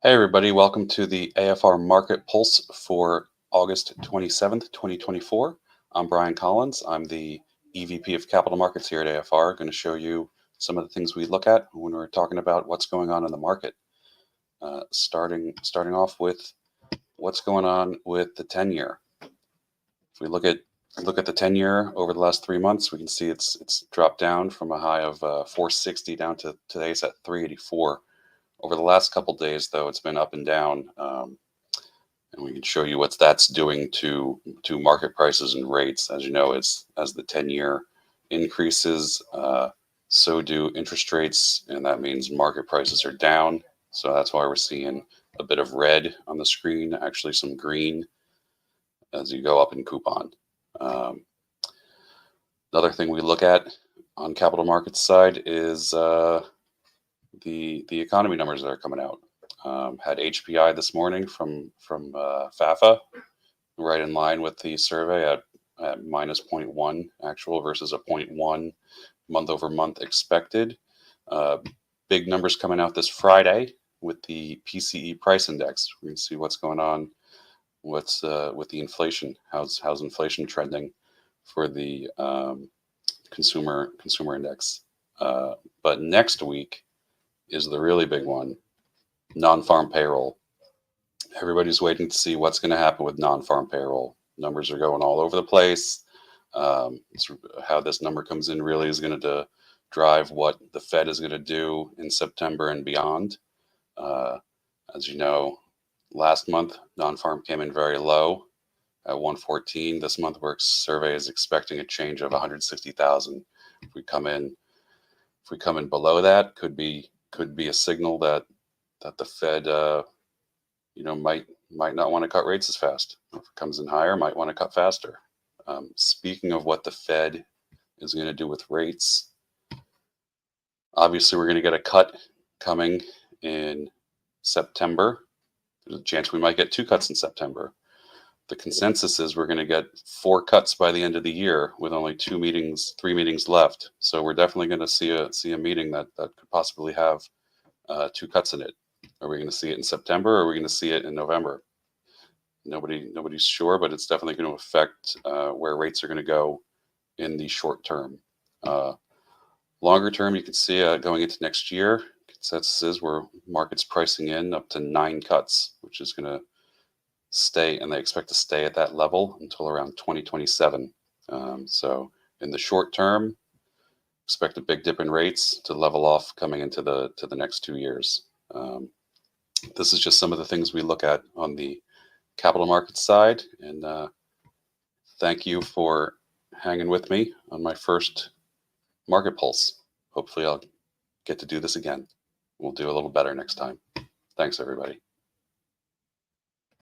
Hey everybody, welcome to the AFR Market Pulse for August 27th, 2024. I'm Brian Collins. I'm the EVP of Capital Markets here at AFR. Going to show you some of the things we look at when we're talking about what's going on in the market. Starting off with what's going on with the 10-year. If we look at the 10-year over the last 3 months, we can see it's dropped down from a high of 460 down to today's at 384. Over the last couple days, though, it's been up and down, and we can show you what that's doing to market prices and rates. As you know, as the 10-year increases, so do interest rates, and that means market prices are down. So that's why we're seeing a bit of red on the screen, actually some green as you go up in coupon. Another thing we look at on capital markets side is the economy numbers that are coming out. Had HPI this morning from FAFA, right in line with the survey at minus 0.1 actual versus a 0.1 month over month expected. Big numbers coming out this Friday with the PCE price index. We can see what's going on. What's with the inflation? How's inflation trending for the consumer index? But next week is the really big one, non-farm payroll. Everybody's waiting to see what's going to happen with non-farm payroll. Numbers are going all over the place. How this number comes in really is going to drive what the Fed is going to do in September and beyond. As you know, last month, non-farm came in very low at 114. This month, Works survey is expecting a change of 160,000. If we come in below that, could be a signal that the Fed, might not want to cut rates as fast. If it comes in higher, might want to cut faster. Speaking of what the Fed is going to do with rates, obviously we're going to get a cut coming in September. There's a chance we might get 2 cuts in September. The consensus is we're going to get 4 cuts by the end of the year with only 3 meetings left. So we're definitely going to see a meeting that could possibly have 2 cuts in it. Are we going to see it in September or are we going to see it in November? Nobody's sure, but it's definitely going to affect where rates are going to go in the short term. Longer term, you can see going into next year, consensus is where market's pricing in up to 9 cuts, which is going to stay, and they expect to stay at that level until around 2027. So in the short term, expect a big dip in rates to level off coming into the next 2 years. This is just some of the things we look at on the capital markets side, and thank you for hanging with me on my first Market Pulse. Hopefully I'll get to do this again. We'll do a little better next time. Thanks, everybody.